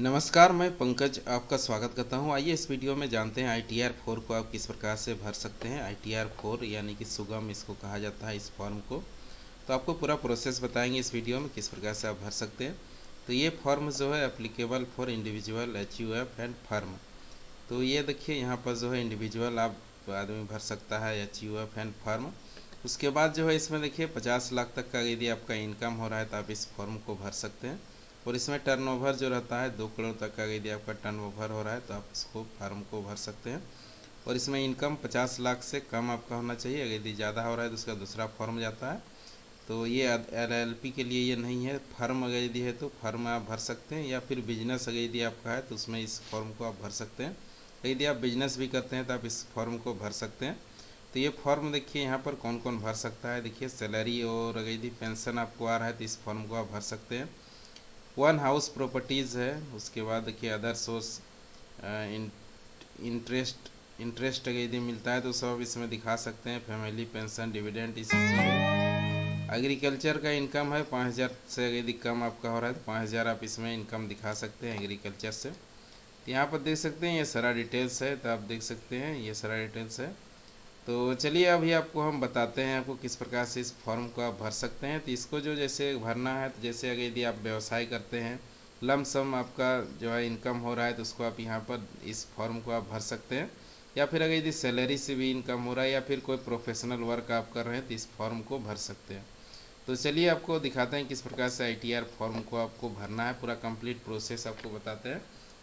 नमस्कार, मैं पंकज आपका स्वागत करता हूं। आइए इस वीडियो में जानते हैं ITR 4 को आप किस प्रकार से भर सकते हैं। ITR 4 यानी कि सुगम इसको कहा जाता है, इस फॉर्म को। तो आपको पूरा प्रोसेस बताएंगे इस वीडियो में किस प्रकार से आप भर सकते हैं। तो ये फॉर्म जो है applicable for individual HUF and firm. तो ये देखिए यहाँ पर जो है इंडिविजुअल आप आदमी भर सकता है, HUF एंड फर्म। उसके बाद जो है इसमें देखिए 50 लाख तक का यदि आपका इनकम हो रहा है तो आप इस फॉर्म को भर सकते हैं। और इसमें टर्नओवर जो रहता है 2 करोड़ तक का यदि आपका टर्नओवर हो रहा है तो आप इसको फार्म को भर सकते हैं। और इसमें इनकम 50 लाख से कम आपका होना चाहिए। यदि ज़्यादा हो रहा है तो उसका दूसरा फॉर्म जाता है। तो ये LLP के लिए ये नहीं है। फर्म अगर यदि है तो फर्म आप भर सकते हैं, या फिर बिजनेस अगर यदि आपका है तो उसमें इस फॉर्म को आप भर सकते हैं। यदि आप बिजनेस भी करते हैं तो आप इस फॉर्म को भर सकते हैं। तो ये फॉर्म देखिए यहाँ पर कौन कौन भर सकता है। देखिए सैलरी और अगर यदि पेंशन आपको आ रहा है तो इस फॉर्म को आप भर सकते हैं। वन हाउस प्रॉपर्टीज़ है। उसके बाद देखिए अदर सोर्स इंटरेस्ट अगर यदि मिलता है तो सब इसमें दिखा सकते हैं। फैमिली पेंशन, डिविडेंड, ये सब चीज़ें। एग्रीकल्चर का इनकम है 5000 से यदि कम आपका हो रहा है तो 5000 आप इसमें इनकम दिखा सकते हैं एग्रीकल्चर से। तो यहाँ पर देख सकते हैं ये सारा डिटेल्स है, तो आप देख सकते हैं ये सारा डिटेल्स है। तो चलिए अभी आपको हम बताते हैं आपको किस प्रकार से इस फॉर्म को आप भर सकते हैं। तो इसको जो जैसे भरना है, तो जैसे अगर यदि आप व्यवसाय करते हैं, लमसम आपका जो है इनकम हो रहा है तो उसको आप यहाँ पर इस फॉर्म को आप भर सकते हैं। या फिर अगर यदि सैलरी से भी इनकम हो रहा है या फिर कोई प्रोफेशनल वर्क आप कर रहे हैं तो इस फॉर्म को भर सकते हैं। तो चलिए आपको दिखाते हैं किस प्रकार से ITR फॉर्म को आपको भरना है। पूरा कंप्लीट प्रोसेस आपको बताते हैं।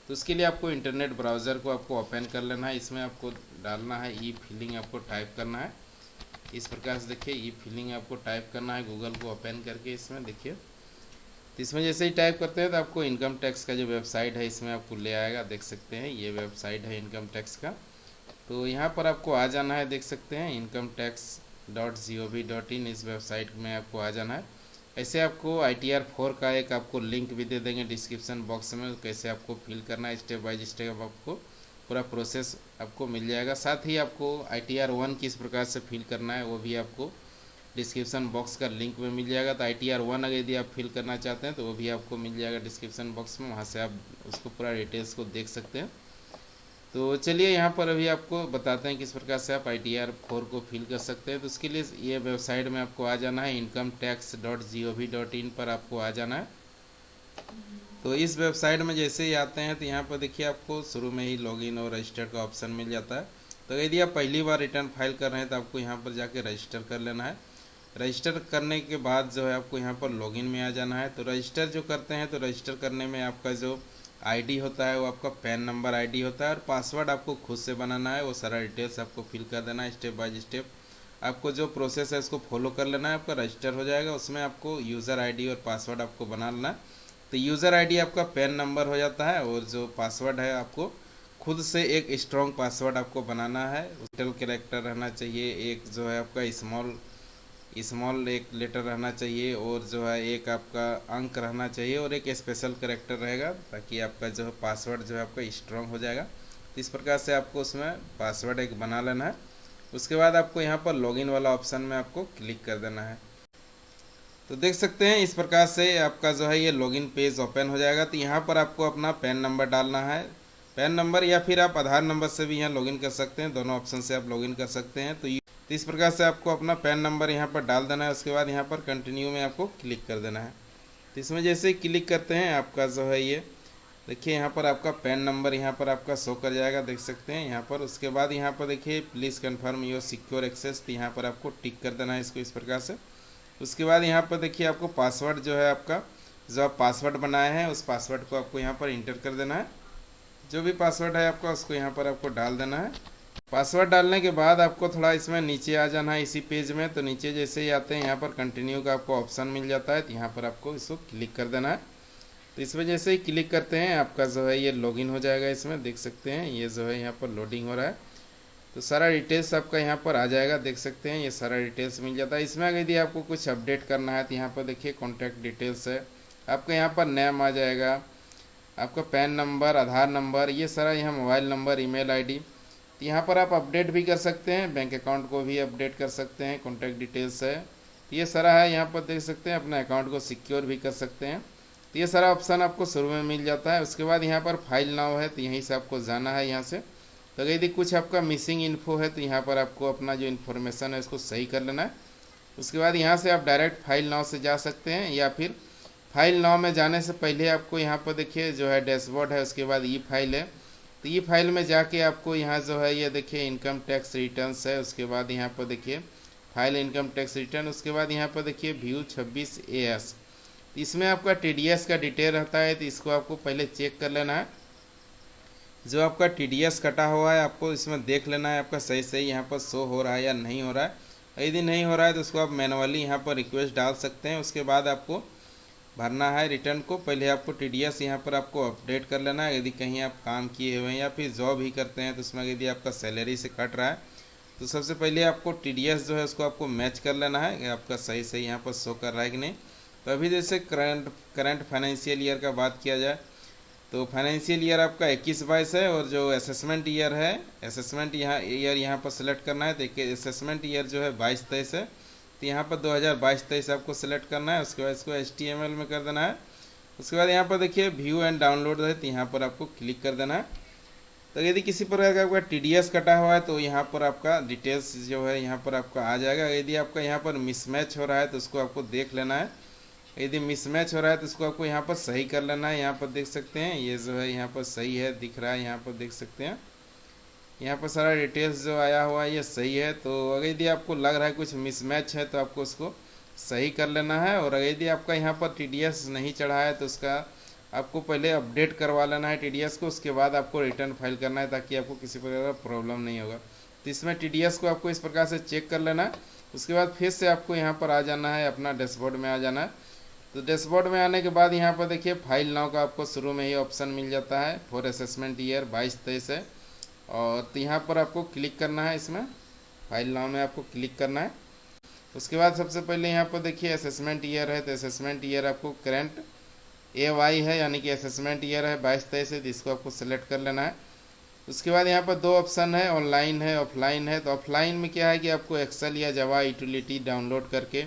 तो उसके लिए आपको इंटरनेट ब्राउज़र को आपको ओपन कर लेना है। इसमें आपको डालना है ई फिलिंग, आपको टाइप करना है इस प्रकार से। देखिए ई फिलिंग आपको टाइप करना है गूगल को ओपन करके। इसमें देखिए, तो इसमें जैसे ही टाइप करते हैं तो आपको इनकम टैक्स का जो वेबसाइट है इसमें आपको ले आएगा। देख सकते हैं ये वेबसाइट है इनकम टैक्स का। तो यहाँ पर आपको आ जाना है, देख सकते हैं incometax.gov.in, इस वेबसाइट में आपको आ जाना है। ऐसे आपको ITR 4 का एक आपको लिंक भी दे देंगे डिस्क्रिप्शन बॉक्स में, कैसे आपको फिल करना है स्टेप बाय स्टेप आपको पूरा प्रोसेस आपको मिल जाएगा। साथ ही आपको ITR 1 किस प्रकार से फिल करना है वो भी आपको डिस्क्रिप्शन बॉक्स का लिंक में मिल जाएगा। तो ITR 1 अगर यदि आप फिल करना चाहते हैं तो वो भी आपको मिल जाएगा डिस्क्रिप्शन बॉक्स में, वहाँ से आप उसको पूरा डिटेल्स को देख सकते हैं। तो चलिए यहाँ पर अभी आपको बताते हैं किस प्रकार से आप ITR 4 को फिल कर सकते हैं। तो उसके लिए ये वेबसाइट में आपको आ जाना है, incometax.gov.in पर आपको आ जाना है। तो इस वेबसाइट में जैसे ही आते हैं तो यहाँ पर देखिए आपको शुरू में ही लॉगिन और रजिस्टर का ऑप्शन मिल जाता है। तो यदि आप पहली बार रिटर्न फाइल कर रहे हैं तो आपको यहाँ पर जाके रजिस्टर कर लेना है। रजिस्टर करने के बाद जो है आपको यहाँ पर लॉगिन में आ जाना है। तो रजिस्टर जो करते हैं तो रजिस्टर करने में आपका जो ID होता है वो आपका पैन नंबर ID होता है, और पासवर्ड आपको खुद से बनाना है। वो सारा डिटेल्स आपको फिल कर देना है स्टेप बाय स्टेप। आपको जो प्रोसेस है उसको फॉलो कर लेना है, आपका रजिस्टर हो जाएगा। उसमें आपको यूज़र ID और पासवर्ड आपको बना लेना है। तो यूज़र ID आपका पैन नंबर हो जाता है, और जो पासवर्ड है आपको खुद से एक स्ट्रॉन्ग पासवर्ड आपको बनाना है। कैपिटल कैरेक्टर रहना चाहिए, एक जो है आपका स्मॉल एक लेटर रहना चाहिए, और जो है एक आपका अंक रहना चाहिए, और एक स्पेशल कैरेक्टर रहेगा, ताकि आपका जो है पासवर्ड जो है आपका स्ट्रॉन्ग हो जाएगा। तो इस प्रकार से आपको उसमें पासवर्ड एक बना लेना है। उसके बाद आपको यहाँ पर लॉगिन वाला ऑप्शन में आपको क्लिक कर देना है। तो देख सकते हैं इस प्रकार से आपका जो है ये लॉगिन पेज ओपन हो जाएगा। तो यहाँ पर आपको अपना पैन नंबर डालना है, पैन नंबर, या फिर आप आधार नंबर से भी यहाँ लॉगिन कर सकते हैं। दोनों ऑप्शन से आप लॉगिन कर सकते हैं। तो इस प्रकार से आपको अपना पैन नंबर यहाँ पर डाल देना है। उसके बाद यहाँ पर कंटिन्यू में आपको क्लिक कर देना है। तो इसमें जैसे ही क्लिक करते हैं आपका जो है ये देखिए यहाँ पर आपका पैन नंबर यहाँ पर आपका शो कर जाएगा, देख सकते हैं यहाँ पर। उसके बाद यहाँ पर देखिए please confirm your secure access, तो यहाँ पर आपको टिक कर देना है इसको इस प्रकार से। उसके बाद यहाँ पर देखिए आपको पासवर्ड जो है आपका, जो आप पासवर्ड बनाए हैं उस पासवर्ड को आपको यहाँ पर इंटर कर देना है। जो भी पासवर्ड है आपका उसको यहाँ पर आपको डाल देना है। पासवर्ड डालने के बाद आपको थोड़ा इसमें नीचे आ जाना है इसी पेज में। तो नीचे जैसे ही आते हैं यहाँ पर कंटिन्यू का आपको ऑप्शन मिल जाता है। तो यहाँ पर आपको इसको क्लिक कर देना है। तो इसमें जैसे ही क्लिक करते हैं आपका जो है ये लॉगिन हो जाएगा। इसमें देख सकते हैं ये जो है यहाँ पर लोडिंग हो रहा है। तो सारा डिटेल्स आपका यहाँ पर आ जाएगा, देख सकते हैं ये सारा डिटेल्स मिल जाता है। इसमें अगर यदि आपको कुछ अपडेट करना है तो यहाँ पर देखिए कॉन्टैक्ट डिटेल्स है, आपका यहाँ पर नेम आ जाएगा, आपका पैन नंबर, आधार नंबर, ये सारा यहाँ मोबाइल नंबर, ईमेल ID। तो यहाँ पर आप अपडेट भी कर सकते हैं, बैंक अकाउंट को भी अपडेट कर सकते हैं, कॉन्टैक्ट डिटेल्स है। तो ये सारा है, यहाँ पर देख सकते हैं अपना अकाउंट को सिक्योर भी कर सकते हैं। तो ये सारा ऑप्शन आपको शुरू में मिल जाता है। उसके बाद यहाँ पर फाइल नाउ है, तो यहीं से आपको जाना है यहाँ से। तो अगर यदि कुछ आपका मिसिंग इन्फो है तो यहाँ पर आपको अपना जो इन्फॉर्मेशन है उसको सही कर लेना है। उसके बाद यहाँ से आप डायरेक्ट फाइल नाउ से जा सकते हैं, या फिर फाइल नाउ में जाने से पहले आपको यहाँ पर देखिए जो है डैशबोर्ड है, उसके बाद ई फाइल है। तो ई फाइल में जाके आपको यहाँ जो है ये देखिए इनकम टैक्स रिटर्न्स है। उसके बाद यहाँ पर देखिए फाइल इनकम टैक्स रिटर्न। उसके बाद यहाँ पर देखिए व्यू 26AS, इसमें आपका TDS का डिटेल रहता है, तो इसको आपको पहले चेक कर लेना है। जो आपका TDS कटा हुआ है आपको इसमें देख लेना है आपका सही सही यहाँ पर शो हो रहा है या नहीं हो रहा है। यदि नहीं हो रहा है तो उसको आप मैनुअली यहाँ पर रिक्वेस्ट डाल सकते हैं। उसके बाद आपको भरना है रिटर्न को। पहले आपको TDS यहाँ पर आपको अपडेट कर लेना है। यदि कहीं आप काम किए हुए हैं या फिर जॉब ही करते हैं तो उसमें यदि आपका सैलरी से कट रहा है तो सबसे पहले आपको TDS जो है उसको आपको मैच कर लेना है कि आपका सही सही यहाँ पर शो कर रहा है कि नहीं। तो अभी जैसे करंट फाइनेंशियल ईयर का बात किया जाए तो फाइनेंशियल ईयर आपका 21-22 है, और जो असेसमेंट ईयर है असेसमेंट यहाँ पर सेलेक्ट करना है। तो असेसमेंट ईयर जो है 22-23 है, तो यहाँ पर 2022-23 आपको सेलेक्ट करना है। उसके बाद इसको HTML में कर देना है। उसके बाद यहाँ पर देखिए व्यू एंड डाउनलोड है, तो यहाँ पर आपको क्लिक कर देना है। तो यदि किसी प्रकार का आपका TDS कटा हुआ है तो यहाँ पर आपका डिटेल्स जो है यहाँ पर आपका आ जाएगा। यदि आपका यहाँ पर मिसमैच हो रहा है तो उसको आपको देख लेना है। यदि मिसमैच हो रहा है तो इसको आपको यहाँ पर सही कर लेना है। यहाँ पर देख सकते हैं ये जो है यहाँ पर सही है दिख रहा है, यहाँ पर देख सकते हैं यहाँ पर सारा डिटेल्स जो आया हुआ है ये सही है। तो अगर यदि आपको लग रहा है कुछ मिसमैच है तो आपको उसको सही कर लेना है। और अगर यदि आपका यहाँ पर TDS नहीं चढ़ा है तो उसका आपको पहले अपडेट करवा लेना है TDS को। उसके बाद आपको रिटर्न फाइल करना है ताकि आपको किसी प्रकार का प्रॉब्लम नहीं होगा। तो इसमें TDS को आपको इस प्रकार से चेक कर लेना है। उसके बाद फिर से आपको यहाँ पर आ जाना है, अपना डैशबोर्ड में आ जाना है। तो डैशबोर्ड में आने के बाद यहाँ पर देखिए फाइल नाउ का आपको शुरू में ही ऑप्शन मिल जाता है फॉर असेसमेंट ईयर 22-23 है। और तो यहाँ पर आपको क्लिक करना है, इसमें फाइल नाउ में आपको क्लिक करना है। उसके बाद सबसे पहले यहाँ पर देखिए असेसमेंट ईयर है, तो असेसमेंट ईयर आपको करंट AY है यानी कि असेसमेंट ईयर है 22-23 है, तो इसको आपको सेलेक्ट कर लेना है। उसके बाद यहाँ पर दो ऑप्शन है, ऑनलाइन है ऑफलाइन है। तो ऑफलाइन में क्या है कि आपको एक्सेल या जावा यूटिलिटी डाउनलोड करके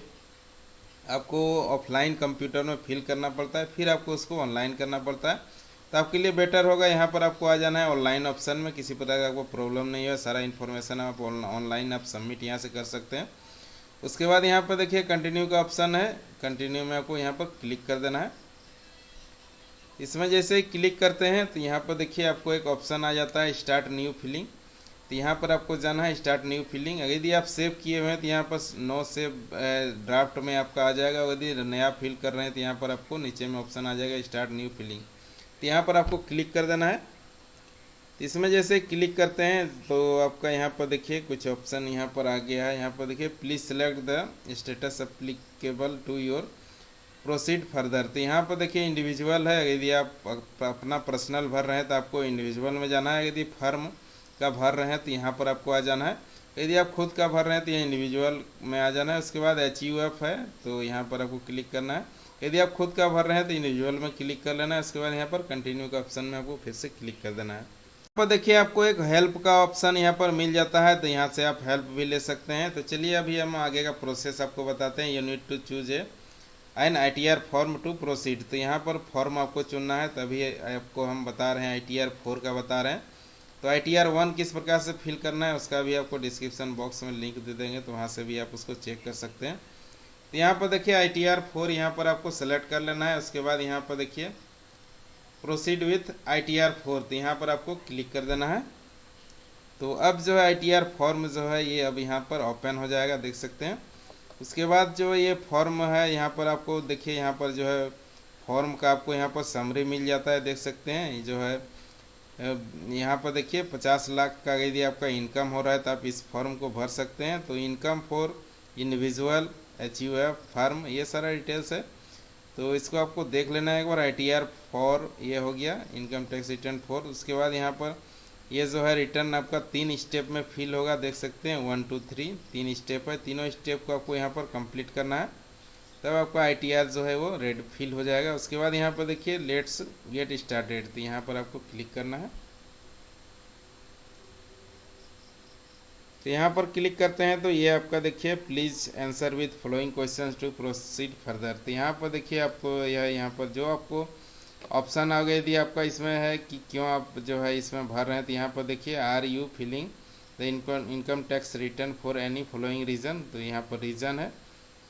आपको ऑफलाइन कंप्यूटर में फिल करना पड़ता है, फिर आपको उसको ऑनलाइन करना पड़ता है। तो आपके लिए बेटर होगा यहाँ पर आपको आ जाना है ऑनलाइन ऑप्शन में। किसी प्रकार का आपको प्रॉब्लम नहीं है, सारा इन्फॉर्मेशन आप ऑनलाइन आप सबमिट यहाँ से कर सकते हैं। उसके बाद यहाँ पर देखिए कंटिन्यू का ऑप्शन है, कंटिन्यू में आपको यहाँ पर क्लिक कर देना है। इसमें जैसे ही क्लिक करते हैं तो यहाँ पर देखिए आपको एक ऑप्शन आ जाता है स्टार्ट न्यू फिलिंग। तो यहाँ पर आपको जाना है स्टार्ट न्यू फिलिंग। यदि आप सेव किए हुए हैं तो यहाँ पर नो सेव ड्राफ्ट में आपका आ जाएगा। यदि नया फिल कर रहे हैं तो यहाँ पर आपको नीचे में ऑप्शन आ जाएगा स्टार्ट न्यू फिलिंग। तो यहाँ पर आपको क्लिक कर देना है। तो इसमें जैसे क्लिक करते हैं तो आपका यहाँ पर देखिए कुछ ऑप्शन यहाँ पर आ गया है। यहाँ पर देखिए please select the status applicable to your proceed further. तो यहाँ पर देखिए इंडिविजुअल है, यदि आप अपना पर्सनल भर रहे हैं तो आपको इंडिविजुअल में जाना है। यदि फर्म का भर रहे हैं तो यहाँ पर आपको आ जाना है। यदि आप खुद का भर रहे हैं तो ये इंडिविजुअल में आ जाना है। उसके बाद HUF है तो यहाँ पर आपको क्लिक करना है। यदि आप खुद का भर रहे हैं तो इंडिविजुअल में क्लिक कर लेना है। उसके बाद यहाँ पर कंटिन्यू का ऑप्शन में आपको फिर से क्लिक कर देना है। यहाँ पर देखिए आपको एक हेल्प का ऑप्शन यहाँ पर मिल जाता है, तो यहाँ से आप हेल्प भी ले सकते हैं। तो चलिए अभी हम आगे का प्रोसेस आपको बताते हैं। You need to choose an ITR form to proceed. तो यहाँ पर फॉर्म आपको चुनना है, तभी आपको हम बता रहे हैं ITR 4 का बता रहे हैं। तो ITR 1 किस प्रकार से फिल करना है उसका भी आपको डिस्क्रिप्शन बॉक्स में लिंक दे देंगे, तो वहाँ से भी आप उसको चेक कर सकते हैं। तो यहाँ पर देखिए ITR 4 यहाँ पर आपको सेलेक्ट कर लेना है। उसके बाद यहाँ पर देखिए प्रोसीड विथ ITR 4, तो यहाँ पर आपको क्लिक कर देना है। तो अब जो है ITR फॉर्म जो है ये अब यहाँ पर ओपन हो जाएगा, देख सकते हैं। उसके बाद जो ये फॉर्म है यहाँ पर आपको देखिए यहाँ पर जो है फॉर्म का आपको यहाँ पर समरी मिल जाता है, देख सकते हैं। ये जो है यहाँ पर देखिए 50 लाख का यदि आपका इनकम हो रहा है तो आप इस फॉर्म को भर सकते हैं। तो income for individual HUF firm ये सारा डिटेल्स है, तो इसको आपको देख लेना है एक बार। ITR 4 ये हो गया इनकम टैक्स रिटर्न 4। उसके बाद यहाँ पर ये जो है रिटर्न आपका 3 स्टेप में फिल होगा, देख सकते हैं 1 2 3 3 स्टेप है। तीनों स्टेप को आपको यहाँ पर कंप्लीट करना है, तब आपका ITR जो है वो रेड फिल हो जाएगा। उसके बाद यहाँ पर देखिए लेट्स गेट स्टार्टेड, तो यहाँ पर आपको क्लिक करना है। तो यहाँ पर क्लिक करते हैं तो ये आपका देखिए please answer with following questions to proceed further. तो यहाँ पर देखिए आपको यह यहाँ पर जो आपको ऑप्शन आ गए यदि आपका इसमें है कि क्यों आप जो है इसमें भर रहे हैं, तो यहाँ पर देखिए are you filling the income tax return for any following reason. तो यहाँ पर रीज़न है,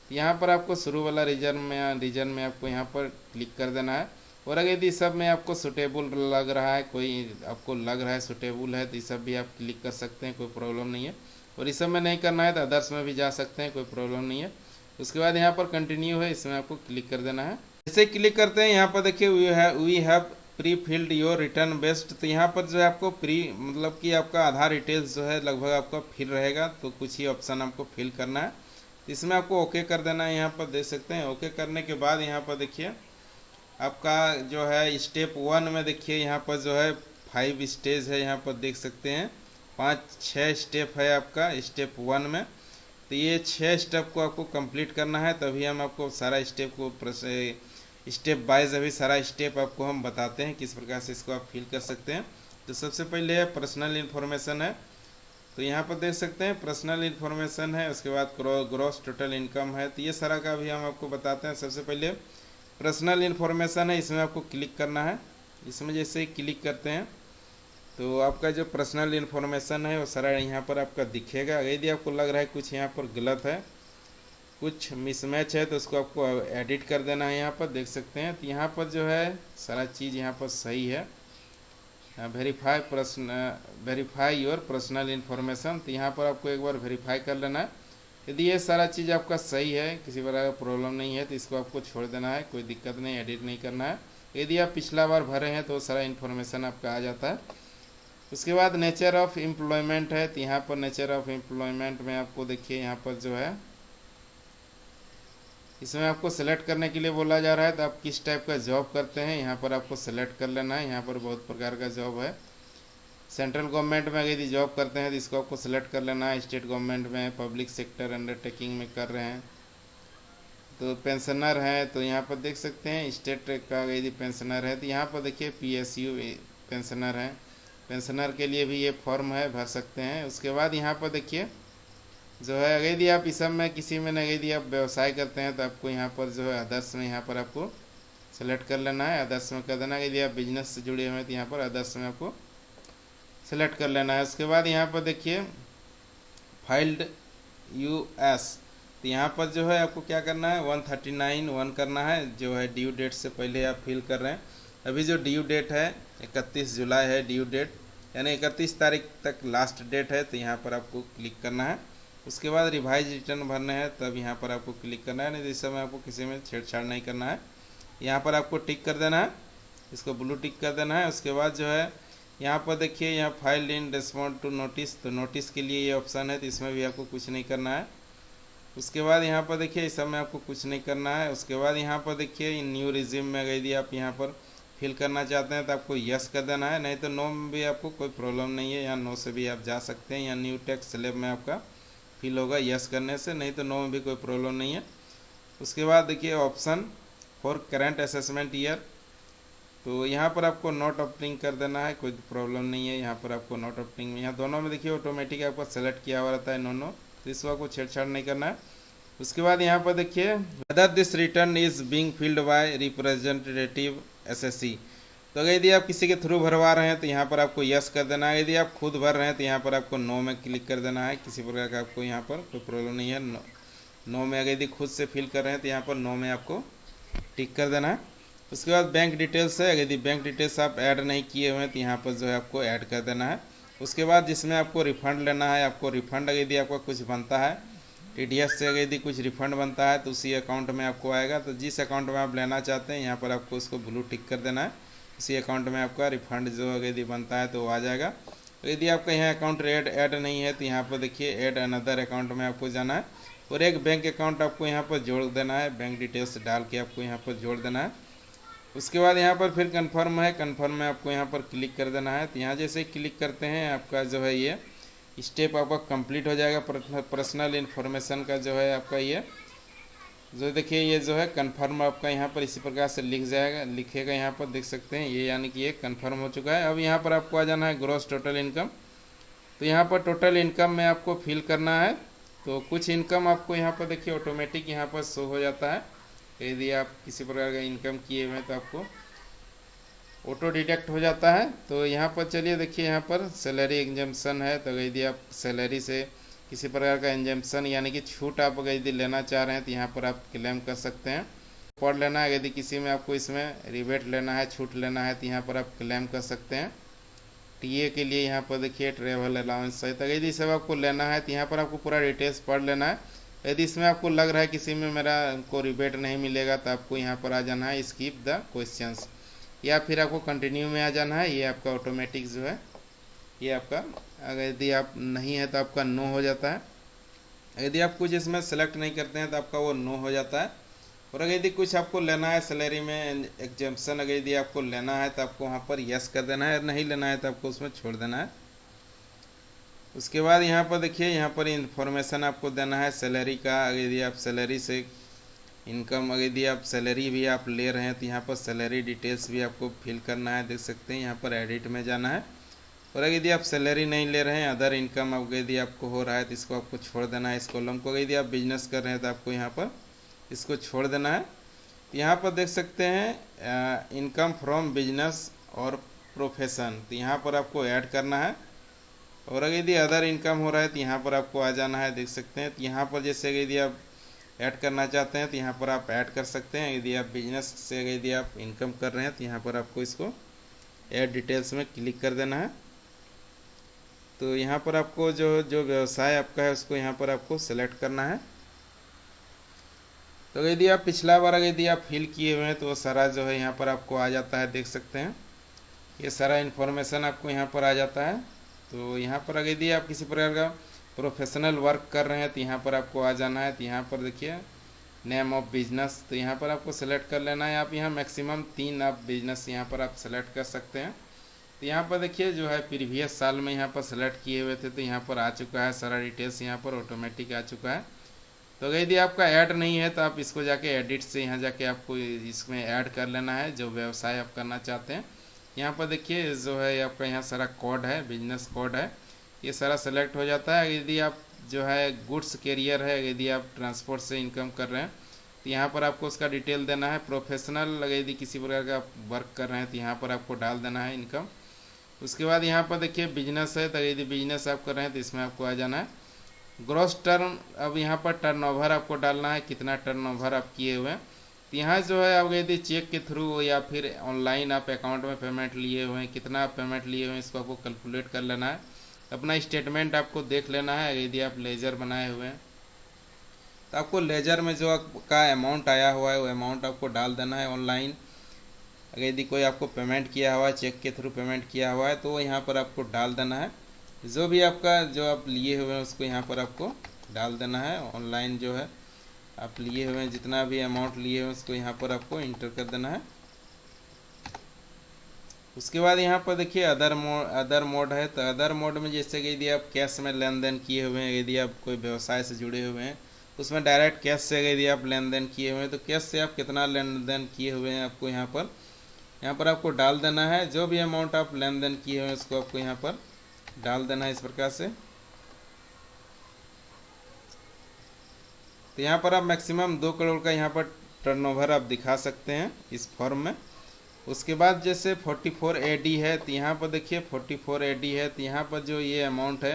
तो यहाँ पर आपको शुरू वाला रीजन में आपको यहाँ पर क्लिक कर देना है। और अगर यदि सब में आपको सुटेबल लग रहा है, कोई आपको लग रहा है सुटेबल है, तो ये सब भी आप क्लिक कर सकते हैं, कोई प्रॉब्लम नहीं है। और इस सब में नहीं करना है तो अदर्स में भी जा सकते हैं, कोई प्रॉब्लम नहीं है। उसके बाद यहाँ पर कंटिन्यू है, इसमें आपको क्लिक कर देना है। जैसे क्लिक करते हैं यहाँ पर देखिए we have pre filled your return based. तो यहाँ पर जो है आपको प्री मतलब कि आपका आधार डिटेल्स जो है लगभग आपका फिल रहेगा, तो कुछ ही ऑप्शन आपको फिल करना है। तो इसमें आपको ओके कर देना है, यहाँ पर देख सकते हैं। ओके करने के बाद यहाँ पर देखिए आपका जो है स्टेप 1 में देखिए यहाँ पर जो है 5 स्टेज है, यहाँ पर देख सकते हैं 5-6 स्टेप है आपका स्टेप 1 में। तो ये 6 स्टेप को आपको कंप्लीट करना है, तभी हम आपको सारा स्टेप को स्टेप वाइज अभी सारा स्टेप आपको हम बताते हैं किस प्रकार से इसको आप फिल कर सकते हैं। तो सबसे पहले है पर्सनल इन्फॉर्मेशन है, तो यहाँ पर देख सकते हैं पर्सनल इन्फॉर्मेशन है। उसके बाद ग्रॉस टोटल इनकम है, तो ये सारा का भी हम आपको बताते हैं। सबसे पहले पर्सनल इन्फॉर्मेशन है, इसमें आपको क्लिक करना है। इसमें जैसे ही क्लिक करते हैं तो आपका जो पर्सनल इन्फॉर्मेशन है वो सारा यहाँ पर आपका दिखेगा। यदि आपको लग रहा है कुछ यहाँ पर गलत है, कुछ मिसमैच है, तो उसको आपको एडिट कर देना है। यहाँ पर देख सकते हैं, तो यहाँ पर जो है सारा चीज़ यहाँ पर सही है। वेरीफाई योर पर्सनल इन्फॉर्मेशन, तो यहाँ पर आपको एक बार वेरीफाई कर लेना है। यदि ये सारा चीज़ आपका सही है, किसी प्रकार का प्रॉब्लम नहीं है, तो इसको आपको छोड़ देना है, कोई दिक्कत नहीं, एडिट नहीं करना है। यदि आप पिछला बार भरे हैं तो सारा इन्फॉर्मेशन आपका आ जाता है। उसके बाद नेचर ऑफ एम्प्लॉयमेंट है, तो यहाँ पर नेचर ऑफ एम्प्लॉयमेंट में आपको देखिए यहाँ पर जो है इसमें आपको सेलेक्ट करने के लिए बोला जा रहा है, तो आप किस टाइप का जॉब करते हैं यहाँ पर आपको सेलेक्ट कर लेना है। यहाँ पर बहुत प्रकार का जॉब है। सेंट्रल गवर्नमेंट में यदि जॉब करते हैं तो इसको आपको सेलेक्ट कर लेना है। स्टेट गवर्नमेंट में, पब्लिक सेक्टर अंडरटेकिंग में कर रहे हैं, तो पेंशनर है, तो यहाँ पर देख सकते हैं स्टेट का यदि पेंशनर है तो यहाँ पर देखिए PSU पेंशनर है, पेंशनर के लिए भी ये फॉर्म है, भर सकते हैं। उसके बाद यहाँ पर देखिए जो है अगर यदि आप इस सब में किसी में नहीं, यदि आप व्यवसाय करते हैं तो आपको यहाँ पर जो है अदर्स में यहाँ पर आपको सेलेक्ट कर लेना है, अदर्स में कर देना है। यदि आप बिजनेस से जुड़े हुए हैं तो यहाँ पर अदर्स में आपको सेलेक्ट कर लेना है। उसके बाद यहाँ पर देखिए फाइल्ड US, तो यहाँ पर जो है आपको क्या करना है 139 करना है, जो है ड्यू डेट से पहले आप फिल कर रहे हैं। अभी जो ड्यू डेट है 31 जुलाई है ड्यू डेट, यानी 31 तारीख तक लास्ट डेट है, तो यहाँ पर आपको क्लिक करना है। उसके बाद रिवाइज रिटर्न भरना है, तब यहाँ पर आपको क्लिक करना है, नहीं तो इस समय आपको किसी में छेड़छाड़ नहीं करना है। यहाँ पर आपको टिक कर देना है, इसको ब्लू टिक कर देना है। उसके बाद जो है यहाँ पर देखिए यहाँ file in respond to notice, तो नोटिस के लिए ये ऑप्शन है, तो इसमें भी आपको कुछ नहीं करना है। उसके बाद यहाँ पर देखिए इस समय आपको कुछ नहीं करना है। उसके बाद यहाँ पर देखिए न्यू रिज्यूम में यदि आप यहाँ पर फिल करना चाहते हैं तो आपको यस कर देना है, नहीं तो नो में भी आपको कोई प्रॉब्लम नहीं है, यहाँ नो से भी आप जा सकते हैं। यहाँ न्यू टैक्स स्लैब में आपका फिल होगा यस करने से, नहीं तो नो में भी कोई प्रॉब्लम नहीं है। उसके बाद देखिए option for current assessment year, तो यहाँ पर आपको नॉट ऑप्टिंग कर देना है, कोई प्रॉब्लम नहीं है। यहाँ पर आपको नॉट ऑप्टिंग में यहाँ दोनों में देखिए ऑटोमेटिक आपको सेलेक्ट किया हुआ रहता है नो, तो इस वक्त को छेड़छाड़ नहीं करना है। उसके बाद यहाँ पर देखिए whether this return is being filled by representative SSC, तो अगर यदि आप किसी के थ्रू भरवा रहे हैं तो यहाँ पर आपको यस कर देना है। यदि आप खुद भर रहे हैं तो यहाँ पर आपको नो में क्लिक कर देना है, किसी प्रकार का आपको यहाँ पर कोई प्रॉब्लम नहीं है। नो में अगर यदि खुद से फिल कर रहे हैं तो यहाँ पर नो में आपको टिक कर देना है। उसके बाद बैंक डिटेल्स है, अगर यदि बैंक डिटेल्स आप ऐड नहीं किए हुए हैं तो यहाँ पर जो है आपको ऐड कर देना है। उसके बाद जिसमें आपको रिफ़ंड लेना है, आपको रिफ़ंड अगर यदि आपका कुछ बनता है TDS से, अगर यदि कुछ रिफ़ंड बनता है तो उसी अकाउंट में आपको आएगा। तो जिस अकाउंट में आप लेना चाहते हैं यहाँ पर आपको उसको ब्लू टिक कर देना है, उसी अकाउंट में आपका रिफ़ंड जो अगर यदि बनता है तो वो आ जाएगा। तो यदि आपका यहाँ अकाउंट ऐड नहीं है तो यहाँ पर देखिए ऐड अनदर अकाउंट में आपको जाना है और एक बैंक अकाउंट आपको यहाँ पर जोड़ देना है, बैंक डिटेल्स डाल के आपको यहाँ पर जोड़ देना है। उसके बाद यहाँ पर फिर कन्फर्म है, कन्फर्म में आपको यहाँ पर क्लिक कर देना है। तो यहाँ जैसे ही क्लिक करते हैं आपका जो है ये स्टेप आपका कंप्लीट हो जाएगा। पर्सनल इन्फॉर्मेशन का जो है आपका ये जो देखिए ये जो है कन्फर्म आपका यहाँ पर इसी प्रकार से लिखेगा यहाँ पर देख सकते हैं ये, यानी कि ये कन्फर्म हो चुका है। अब यहाँ पर आपको आ जाना है ग्रॉस टोटल इनकम, तो यहाँ पर टोटल इनकम में आपको फिल करना है। तो कुछ इनकम आपको यहाँ पर देखिए ऑटोमेटिक यहाँ पर शो हो जाता है। तो यदि आप किसी प्रकार का इनकम किए हुए हैं तो आपको ऑटो डिडक्ट हो जाता है। तो यहाँ पर चलिए देखिए, यहाँ पर सैलरी एग्जम्पशन है। तो यदि आप सैलरी से किसी प्रकार का एग्जम्पशन यानी कि छूट आप अगर यदि लेना चाह रहे हैं तो यहाँ पर आप क्लेम कर सकते हैं। पढ़ लेना है, यदि किसी में आपको इसमें रिबेट लेना है, छूट लेना है, तो यहाँ पर आप क्लेम कर सकते हैं। टीए के लिए यहाँ पर देखिए ट्रेवल अलाउंस सहित यदि सब आपको लेना है तो यहाँ पर आपको पूरा डिटेल्स पढ़ लेना है। यदि इसमें आपको लग रहा है किसी में मेरा को रिबेट नहीं मिलेगा तो आपको यहाँ पर आ जाना है स्किप द क्वेश्चंस, या फिर आपको कंटिन्यू में आ जाना है। ये आपका ऑटोमेटिक जो है ये आपका, अगर यदि आप नहीं है तो आपका नो हो जाता है। यदि आप कुछ इसमें सेलेक्ट नहीं करते हैं तो आपका वो नो हो जाता है। और अगर यदि कुछ आपको लेना है सैलरी में एग्जम्पशन, अगर यदि आपको लेना है तो आपको वहाँ पर यस कर देना है, नहीं लेना है तो आपको उसमें छोड़ देना है। उसके बाद यहाँ पर देखिए, यहाँ पर इंफॉर्मेशन आपको देना है सैलरी का। अगर यदि आप सैलरी से इनकम, अगर यदि आप सैलरी भी आप ले रहे हैं तो यहाँ पर सैलरी डिटेल्स भी आपको फिल करना है। देख सकते हैं यहाँ पर एडिट में जाना है। और अगर यदि आप सैलरी नहीं ले रहे हैं, अदर इनकम अगर यदि आपको हो रहा है तो इसको आपको छोड़ देना है, इस कॉलम को। अगर यदि आप बिजनेस कर रहे हैं तो आपको यहाँ पर इसको छोड़ देना है। यहाँ पर देख सकते हैं इनकम फ्रॉम बिजनेस और प्रोफेशन, तो यहाँ पर आपको ऐड करना है। और अगर यदि अदर इनकम हो रहा है तो यहाँ पर आपको आ जाना है। देख सकते हैं तो यहाँ पर जैसे यदि आप ऐड करना चाहते हैं तो यहाँ पर आप ऐड कर सकते हैं। यदि आप बिजनेस से यदि आप इनकम कर रहे हैं तो यहाँ पर आपको इसको ऐड डिटेल्स में क्लिक कर देना है। तो यहाँ पर आपको जो जो व्यवसाय आपका है उसको यहाँ पर आपको सेलेक्ट करना है। तो यदि आप पिछला बार अगर यदि आप फिल किए हुए हैं तो वो सारा जो है यहाँ पर आपको आ जाता है। देख सकते हैं ये सारा इन्फॉर्मेशन आपको यहाँ पर आ जाता है। तो यहाँ पर अगर यदि आप किसी प्रकार का प्रोफेशनल वर्क कर रहे हैं तो यहाँ पर आपको आ जाना है। तो यहाँ पर देखिए नेम ऑफ बिजनेस, तो यहाँ पर आपको सेलेक्ट कर लेना है। आप यहाँ मैक्सिमम 3 आप बिजनेस यहाँ पर आप सेलेक्ट कर सकते हैं। तो यहाँ पर देखिए जो है प्रीवियस साल में यहाँ पर सेलेक्ट किए हुए थे तो यहाँ पर आ चुका है, सारा डिटेल्स यहाँ पर ऑटोमेटिक आ चुका है। तो अगर यदि आपका ऐड नहीं है तो आप इसको जाके एडिट से यहाँ जाके आपको इसमें ऐड कर लेना है जो व्यवसाय आप करना चाहते हैं। यहाँ पर देखिए जो है आपका यहाँ सारा कोड है, बिजनेस कोड है, ये सारा सेलेक्ट हो जाता है। यदि आप जो है गुड्स कैरियर है, यदि आप ट्रांसपोर्ट से इनकम कर रहे हैं तो यहाँ पर आपको उसका डिटेल देना है। प्रोफेशनल अगर यदि किसी प्रकार का आप वर्क कर रहे हैं तो यहाँ पर आपको डाल देना है इनकम। उसके बाद यहाँ पर देखिए बिजनेस है, तो यदि बिजनेस आप कर रहे हैं तो इसमें आपको आ जाना है। ग्रॉस टर्न, अब यहाँ पर टर्नओवर आपको डालना है, कितना टर्नओवर आप किए हुए हैं। तो यहाँ जो है आप यदि चेक के थ्रू या फिर ऑनलाइन आप अकाउंट में पेमेंट लिए हुए हैं, कितना आप पेमेंट लिए हुए हैं इसको आपको कैलकुलेट कर लेना है। अपना स्टेटमेंट आपको देख लेना है। यदि आप लेजर बनाए हुए हैं तो आपको लेजर में जो आपका अमाउंट आया हुआ है वो अमाउंट आपको डाल देना है ऑनलाइन। अगर यदि कोई आपको पेमेंट किया हुआ है, चेक के थ्रू पेमेंट किया हुआ है तो यहाँ पर आपको डाल देना है। जो भी आपका जो आप लिए हुए हैं उसको यहाँ पर आपको डाल देना है। ऑनलाइन जो है आप लिए हुए हैं, जितना भी अमाउंट लिए हुए हैं उसको यहाँ पर आपको इंटर कर देना है। उसके बाद यहाँ पर देखिए अदर मोड है। तो अदर मोड में जैसे कि यदि आप कैश में लेन देन किए हुए हैं, यदि आप कोई व्यवसाय से जुड़े हुए हैं उसमें डायरेक्ट कैश से यदि आप लेन देन किए हुए हैं तो कैश से आप कितना लेन देन किए हुए हैं आपको यहाँ पर आपको डाल देना है। जो भी अमाउंट आप लेन देन किए हुए हैं उसको आपको यहाँ पर डाल देना है इस प्रकार से। तो यहाँ पर आप मैक्सिमम 2 करोड़ का यहाँ पर टर्नओवर आप दिखा सकते हैं इस फॉर्म में। उसके बाद जैसे 44 AD है, तो यहाँ पर देखिए 44 AD है, तो यहाँ पर जो ये अमाउंट है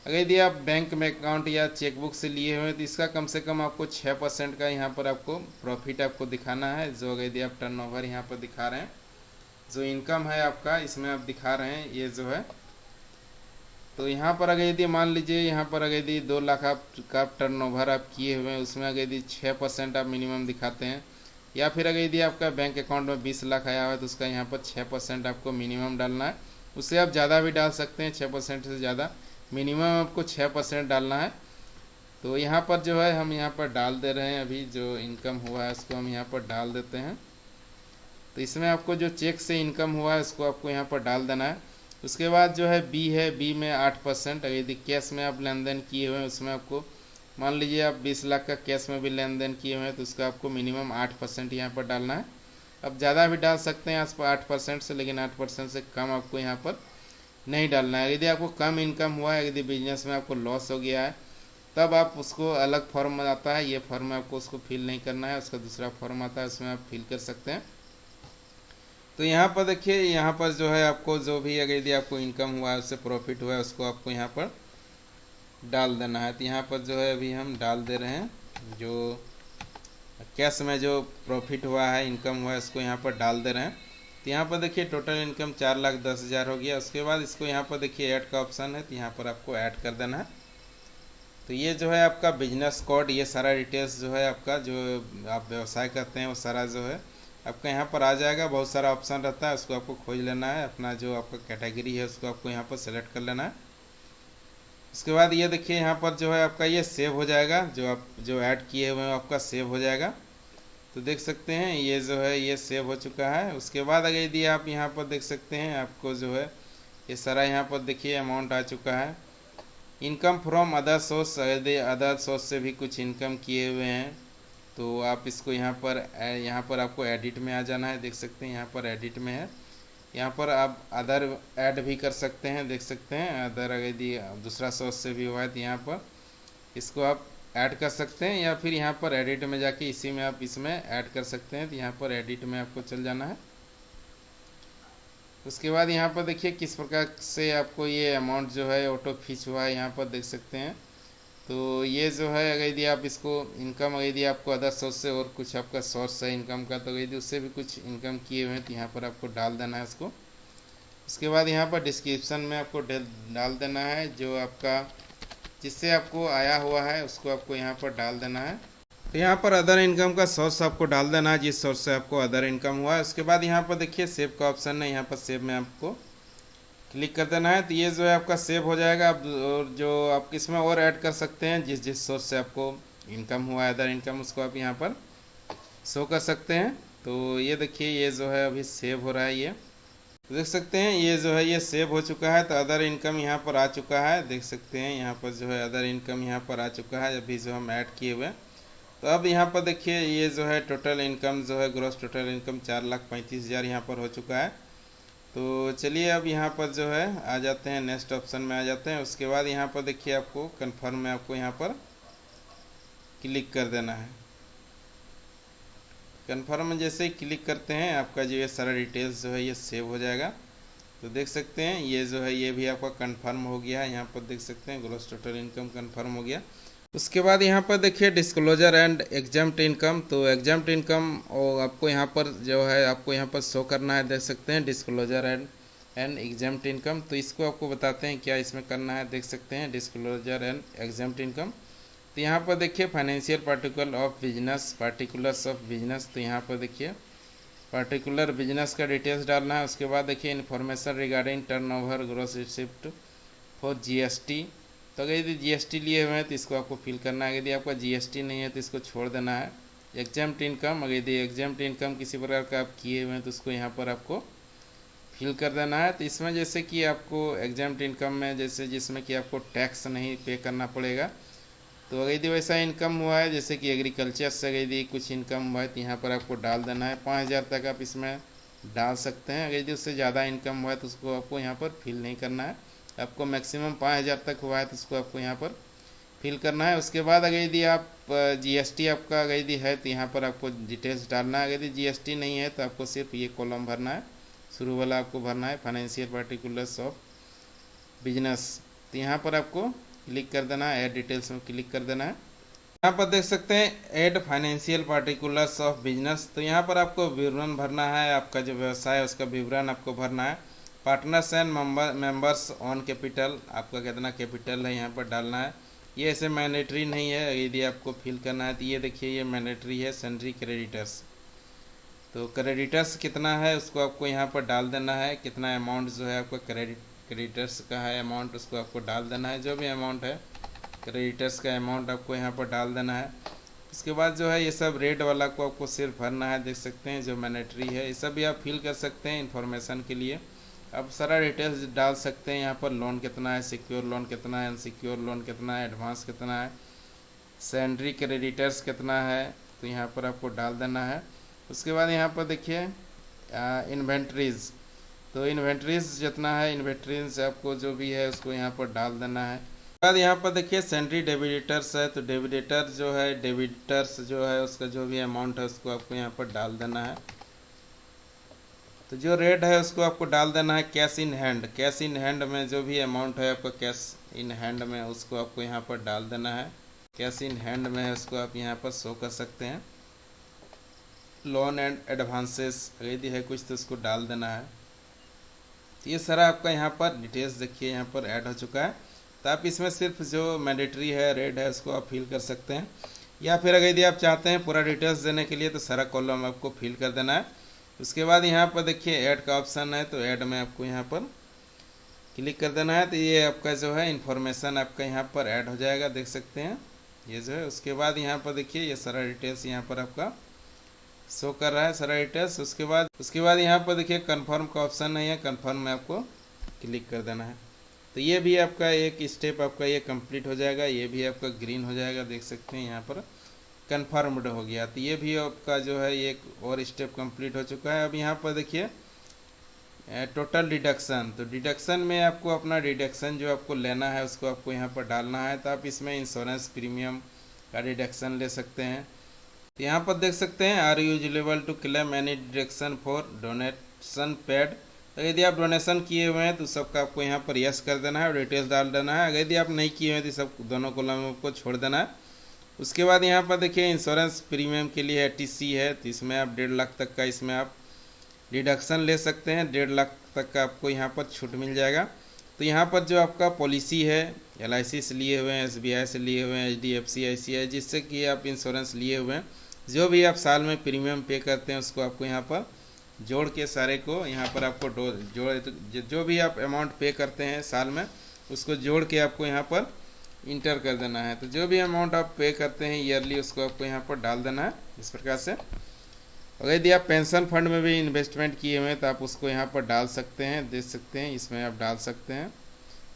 अगर यदि आप बैंक में अकाउंट या चेकबुक से लिए हुए हैं तो इसका कम से कम आपको 6% का यहाँ पर आपको प्रॉफिट आपको दिखाना है। जो अगर यदि आप टर्नओवर यहाँ पर दिखा रहे हैं, जो इनकम है आपका इसमें आप दिखा रहे हैं ये जो है, तो यहाँ पर अगर यदि मान लीजिए यहाँ पर अगर यदि 2 लाख का टर्नओवर आप किए हुए हैं उसमें अगर यदि 6% आप मिनिमम दिखाते हैं, या फिर अगर यदि आपका बैंक अकाउंट में 20 लाख आया हुआ है तो उसका यहाँ पर 6% आपको मिनिमम डालना है। उससे आप ज़्यादा भी डाल सकते हैं, 6% से ज़्यादा, मिनिमम आपको 6% डालना है। तो यहाँ पर जो है हम यहाँ पर डाल दे रहे हैं, अभी जो इनकम हुआ है उसको हम यहाँ पर डाल देते हैं। तो इसमें आपको जो चेक से इनकम हुआ है उसको आपको यहाँ पर डाल देना है। उसके बाद जो है बी है, बी में 8%। अगर यदि कैश में आप लेन देन किए हुए हैं उसमें आपको मान लीजिए आप 20 लाख का कैश में भी लेन देन किए हुए हैं तो उसका आपको मिनिमम 8% यहाँ पर डालना है। अब ज़्यादा भी डाल सकते हैं 8% से, लेकिन 8% से कम आपको यहाँ पर नहीं डालना है। यदि आपको कम इनकम हुआ है, यदि बिजनेस में आपको लॉस हो गया है, तब आप उसको अलग फॉर्म आता है, ये फॉर्म में आपको उसको फिल नहीं करना है, उसका दूसरा फॉर्म आता है, उसमें आप फिल कर सकते हैं। तो यहाँ पर देखिए, यहाँ पर जो है आपको जो भी अगर यदि आपको इनकम हुआ है, उससे प्रॉफिट हुआ है, उसको आपको यहाँ पर डाल देना है। तो यहाँ पर जो है अभी हम डाल दे रहे हैं, जो कैश में जो प्रॉफिट हुआ है, इनकम हुआ है, उसको यहाँ पर डाल दे रहे हैं। तो यहाँ पर देखिए टोटल इनकम 4,10,000 हो गया। उसके बाद इसको यहाँ पर देखिए ऐड का ऑप्शन है, तो यहाँ पर आपको ऐड कर देना है। तो ये जो है आपका बिजनेस कोड, ये सारा डिटेल्स जो है आपका, जो आप व्यवसाय करते हैं, वो सारा जो है आपका यहाँ पर आ जाएगा। बहुत सारा ऑप्शन रहता है, उसको आपको खोज लेना है। अपना जो आपका कैटेगरी है उसको आपको यहाँ पर सेलेक्ट कर लेना है। उसके बाद ये देखिए यहाँ पर जो है आपका ये सेव हो जाएगा, जो आप जो ऐड किए हुए हैं आपका सेव हो जाएगा। तो देख सकते हैं ये जो है ये सेव हो चुका है। उसके बाद अगर यदि आप यहाँ पर देख सकते हैं, आपको जो है ये सारा यहाँ पर देखिए अमाउंट आ चुका है। इनकम फ्रॉम अदर सोर्स, यदि अदर सोर्स से भी कुछ इनकम किए हुए हैं तो आप इसको यहाँ पर आपको एडिट में आ जाना है। देख सकते हैं यहाँ पर एडिट में है, यहाँ पर आप अदर ऐड भी कर सकते हैं। देख सकते हैं अदर यदि दूसरा सोर्स से भी हुआ है तो यहाँ पर इसको आप ऐड कर सकते हैं, या फिर यहाँ पर एडिट में जाके इसी में आप इसमें ऐड कर सकते हैं। तो यहाँ पर एडिट में आपको चल जाना है। उसके बाद यहाँ पर देखिए किस प्रकार से आपको ये अमाउंट जो है ऑटो फिच हुआ है, यहाँ पर देख सकते हैं। तो ये जो है अगर यदि आप इसको इनकम, अगर यदि आपको अदर सोर्स से और कुछ आपका सोर्स है इनकम का, तो यदि उससे भी कुछ इनकम किए हुए हैं तो यहाँ पर आपको डाल देना है उसको। उसके बाद यहाँ पर डिस्क्रिप्शन में आपको डाल देना है, जो आपका जिससे आपको आया हुआ है उसको आपको यहाँ पर डाल देना है। तो यहाँ पर अदर इनकम का सोर्स आपको डाल देना है, जिस सोर्स से आपको अदर इनकम हुआ है। उसके बाद यहाँ पर देखिए सेव का ऑप्शन है, यहाँ पर सेव में आपको क्लिक कर देना है। तो ये जो है आपका सेव हो जाएगा। आप और जो आप इसमें और ऐड कर सकते हैं, जिस जिस सोर्स से आपको इनकम हुआ है अदर इनकम, उसको आप यहाँ पर शो कर सकते हैं। तो ये देखिए ये जो है अभी सेव हो रहा है। ये तो देख सकते हैं ये जो है ये सेव हो चुका है। तो अदर इनकम यहाँ पर आ चुका है, देख सकते हैं यहाँ पर जो है अदर इनकम यहाँ पर आ चुका है, अभी जो हम ऐड किए हुए। तो अब यहाँ पर देखिए ये जो है टोटल इनकम जो है ग्रॉस टोटल इनकम 4,35,000 यहाँ पर हो चुका है। तो चलिए अब यहाँ पर जो है आ जाते हैं, नेक्स्ट ऑप्शन में आ जाते हैं। उसके बाद यहाँ पर देखिए आपको कन्फर्म में आपको यहाँ पर क्लिक कर देना है। कन्फर्म में जैसे ही क्लिक करते हैं आपका जो ये सारा डिटेल्स जो है ये सेव हो जाएगा। तो देख सकते हैं ये जो है ये भी आपका कन्फर्म हो गया है। यहाँ पर देख सकते हैं ग्रॉस टोटल इनकम कन्फर्म हो गया। उसके बाद यहाँ पर देखिए डिस्क्लोजर एंड एग्जाम्प्ट इनकम। तो एग्जाम्प्ट इनकम और आपको यहाँ पर जो है आपको यहाँ पर शो करना है। देख सकते हैं डिस्क्लोजर एंड एग्जाम्प्ट इनकम। तो इसको आपको बताते हैं क्या इसमें करना है। देख सकते हैं डिस्क्लोजर एंड एग्जाम्प्ट इनकम। तो यहाँ पर देखिए financial particular of business, particulars of business. तो यहाँ पर देखिए पार्टिकुलर बिजनेस का डिटेल्स डालना है। उसके बाद देखिए information regarding turnover, gross receipt for GST. तो अगर यदि जीएसटी लिए हुए हैं तो इसको आपको फिल करना है। यदि आपका जीएसटी नहीं है तो इसको छोड़ देना है। एग्जाम्प्ट इनकम, अगर यदि एग्जाम्प्ट इनकम किसी प्रकार का आप किए हुए हैं तो उसको यहाँ पर आपको फिल कर देना है। तो इसमें जैसे कि आपको एग्जाम्प्ट इनकम में जैसे जिसमें कि आपको टैक्स नहीं पे करना पड़ेगा, तो अगर यदि वैसा इनकम हुआ है जैसे कि एग्रीकल्चर से अगर यदि कुछ इनकम हुआ है तो यहाँ पर आपको डाल देना है। 5,000 तक आप इसमें डाल सकते हैं। अगर यदि उससे ज़्यादा इनकम हुआ है तो उसको आपको यहाँ पर फिल नहीं करना है। आपको मैक्सिमम 5,000 तक हुआ है तो उसको आपको यहाँ पर फिल करना है। उसके बाद अगर यदि आप जीएसटी आपका अगर यदि है तो यहाँ पर आपको डिटेल्स डालना है। अगर यदि जीएसटी नहीं है तो आपको सिर्फ ये कॉलम भरना है, शुरू वाला आपको भरना है, फाइनेंशियल पार्टिकुलर्स ऑफ बिजनेस। तो यहाँ पर आपको क्लिक कर देना है, ऐड डिटेल्स में क्लिक कर देना है। यहाँ पर देख सकते हैं add financial particulars of business. तो यहाँ पर आपको विवरण भरना है, आपका जो व्यवसाय है उसका विवरण आपको भरना है। Partners and members on capital, आपका कितना कैपिटल है यहाँ पर डालना है। ये ऐसे मैंडेटरी नहीं है, यदि आपको फिल करना है तो ये देखिए ये मैंडेटरी है। सैलरी क्रेडिटर्स, तो क्रेडिटर्स कितना है उसको आपको यहाँ पर डाल देना है। कितना अमाउंट जो है आपका क्रेडिटर्स का है अमाउंट उसको आपको डाल देना है। जो भी अमाउंट है क्रेडिटर्स का अमाउंट आपको यहाँ पर डाल देना है। उसके बाद जो है ये सब रेड वाला को आपको सिर्फ भरना है। देख सकते हैं जो मैंडेटरी है ये सब भी आप फिल कर सकते हैं इन्फॉर्मेशन के लिए। आप सारा डिटेल्स डाल सकते हैं। यहाँ पर लोन कितना है, सिक्योर लोन कितना है, अनसिक्योर लोन कितना है, एडवांस कितना है, सैलरी क्रेडिटर्स कितना है, तो यहाँ पर आपको डाल देना है। उसके बाद यहाँ पर देखिए इन्वेंट्रीज, तो इन्वेंट्रीज जितना है इन्वेंट्रीज आपको जो भी है उसको यहाँ पर डाल देना है। बाद यहाँ पर देखिए सेंट्री डेबिटर्स है, तो डेबिटर जो है डेबिटर्स जो है उसका जो भी अमाउंट है उसको आपको यहाँ पर डाल देना है। तो जो रेट है उसको आपको डाल देना है cash in hand. Cash in hand में जो भी अमाउंट है आपका कैश इन हैंड में उसको आपको यहाँ पर डाल देना है। कैश इन हैंड में है उसको आप यहाँ पर शो कर सकते हैं। लोन एंड एडवांसेस यदि है कुछ तो उसको डाल देना है। तो ये सारा आपका यहाँ पर डिटेल्स देखिए यहाँ पर ऐड हो चुका है। तो आप इसमें सिर्फ जो मैंडेटरी है रेट है उसको आप फिल कर सकते हैं, या फिर अगर यदि आप चाहते हैं पूरा डिटेल्स देने के लिए तो सारा कॉलम आपको फिल कर देना है। उसके बाद यहाँ पर देखिए ऐड का ऑप्शन है, तो ऐड में आपको यहाँ पर क्लिक कर देना है। तो ये आपका जो है इन्फॉर्मेशन आपका यहाँ पर ऐड हो जाएगा, देख सकते हैं ये जो है। उसके बाद यहाँ पर देखिए ये सारा डिटेल्स यहाँ पर आपका शो कर रहा है सारा डिटेल्स। उसके बाद यहाँ पर देखिए कन्फर्म का ऑप्शन है, कन्फर्म में आपको क्लिक कर देना है। तो ये भी आपका एक स्टेप आपका ये कंप्लीट हो जाएगा। ये भी आपका ग्रीन हो जाएगा, देख सकते हैं यहाँ पर कन्फर्म्ड हो गया। तो ये भी आपका जो है एक और स्टेप कंप्लीट हो चुका है। अब यहाँ पर देखिए टोटल डिडक्शन, तो डिडक्शन में आपको अपना डिडक्शन जो आपको लेना है उसको आपको यहाँ पर डालना है। तो आप इसमें इंश्योरेंस प्रीमियम का डिडक्शन ले सकते हैं। तो यहाँ पर देख सकते हैं are you eligible to claim any deduction for donation paid. तो यदि आप डोनेशन किए हुए हैं तो सबका आपको यहाँ पर यस कर देना है और डिटेल्स डाल देना है। अगर यदि आप नहीं किए हुए तो सब दोनों कॉलम आपको छोड़ देना है। उसके बाद यहाँ पर देखिए इंश्योरेंस प्रीमियम के लिए टीसी है, तो इसमें आप 1.5 लाख तक का इसमें आप डिडक्शन ले सकते हैं। 1.5 लाख तक का आपको यहाँ पर छूट मिल जाएगा। तो यहाँ पर जो आपका पॉलिसी है LIC से लिए हुए हैं, SBI से लिए हुए हैं, HDFC ICI जिससे कि आप इंश्योरेंस लिए हुए हैं, जो भी आप साल में प्रीमियम पे करते हैं उसको आपको यहाँ पर जोड़ के सारे को यहाँ पर आपको जो भी आप अमाउंट पे करते हैं साल में उसको जोड़ के आपको यहाँ पर इंटर कर देना है। तो जो भी अमाउंट आप पे करते हैं ईयरली उसको आपको यहाँ पर डाल देना है इस प्रकार से। अगर यदि आप पेंशन फंड में भी इन्वेस्टमेंट किए हुए हैं तो आप उसको यहाँ पर डाल सकते हैं, देख सकते हैं इसमें आप डाल सकते हैं,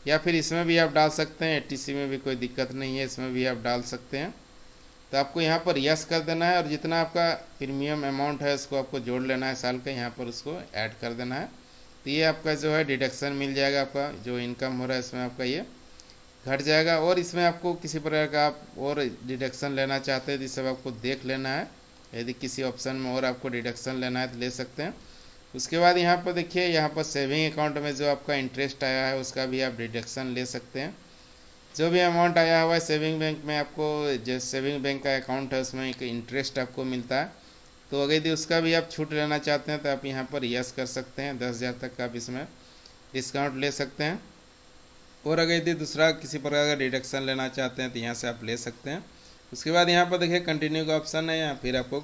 या फिर इसमें भी आप डाल सकते हैं। ATC में भी कोई दिक्कत नहीं है, इसमें भी आप डाल सकते हैं। तो आपको यहाँ पर यस कर देना है और जितना आपका प्रीमियम अमाउंट है उसको आपको जोड़ लेना है साल का, यहाँ पर उसको ऐड कर देना है। तो ये आपका जो है डिडक्शन मिल जाएगा, आपका जो इनकम हो रहा है इसमें आपका ये घट जाएगा। और इसमें आपको किसी प्रकार का आप और डिडक्शन लेना चाहते हैं तो सब आपको देख लेना है। यदि किसी ऑप्शन में और आपको डिडक्शन लेना है तो ले सकते हैं। उसके बाद यहाँ पर देखिए यहाँ पर सेविंग अकाउंट में जो आपका इंटरेस्ट आया है उसका भी आप डिडक्शन ले सकते हैं। जो भी अमाउंट आया हुआ है सेविंग बैंक में, आपको जो सेविंग बैंक का अकाउंट है उसमें एक इंटरेस्ट आपको मिलता है। तो अगर यदि उसका भी आप छूट लेना चाहते हैं तो आप यहाँ पर यस कर सकते हैं। 10,000 तक का आप इसमें डिस्काउंट ले सकते हैं। और अगर यदि दूसरा किसी प्रकार का डिडक्शन लेना चाहते हैं तो यहाँ से आप ले सकते हैं। उसके बाद यहाँ पर देखिए कंटिन्यू का ऑप्शन है, या फिर आपको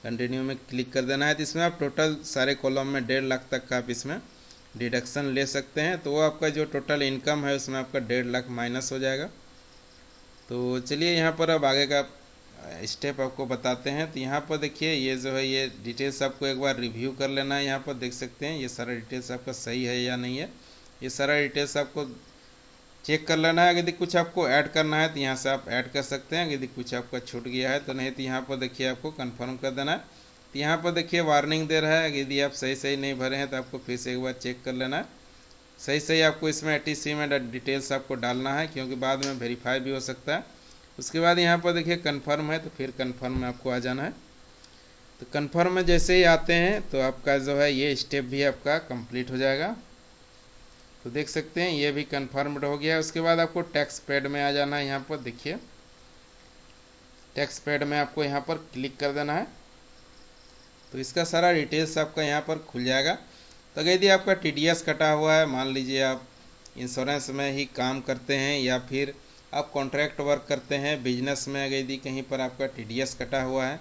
कंटिन्यू में क्लिक कर देना है। तो इसमें आप टोटल सारे कॉलम में 1.5 लाख तक का आप इसमें डिडक्शन ले सकते हैं। तो वो आपका जो टोटल इनकम है उसमें आपका 1.5 लाख माइनस हो जाएगा। तो चलिए यहाँ पर अब आगे का स्टेप आपको बताते हैं। तो यहाँ पर देखिए ये जो है ये डिटेल्स आपको एक बार रिव्यू कर लेना है। यहाँ पर देख सकते हैं ये सारा डिटेल्स आपका सही है या नहीं है, ये सारा डिटेल्स आपको चेक कर लेना है। यदि कुछ आपको ऐड करना है तो यहाँ से आप ऐड कर सकते हैं, यदि कुछ आपका छूट गया है तो नहीं तो यहाँ पर देखिए आपको कंफर्म कर देना है। तो यहाँ पर देखिए वार्निंग दे रहा है, यदि आप सही नहीं भरे हैं तो आपको फिर से एक बार चेक कर लेना है। सही आपको इसमें ATC में डिटेल्स आपको डालना है, क्योंकि बाद में वेरीफाई भी हो सकता है। उसके बाद यहाँ पर देखिए कन्फर्म है, तो फिर कन्फर्म में आपको आ जाना है। तो कन्फर्म में जैसे ही आते हैं तो आपका जो है ये स्टेप भी आपका कंप्लीट हो जाएगा। तो देख सकते हैं ये भी कन्फर्म्ड हो गया। उसके बाद आपको टैक्स पेड में आ जाना है। यहाँ पर देखिए टैक्स पेड में आपको यहाँ पर क्लिक कर देना है। तो इसका सारा डिटेल्स आपका यहाँ पर खुल जाएगा। तो अगर यदि आपका TDS कटा हुआ है, मान लीजिए आप इंश्योरेंस में ही काम करते हैं या फिर आप कॉन्ट्रैक्ट वर्क करते हैं बिजनेस में, अगर यदि कहीं पर आपका TDS कटा हुआ है,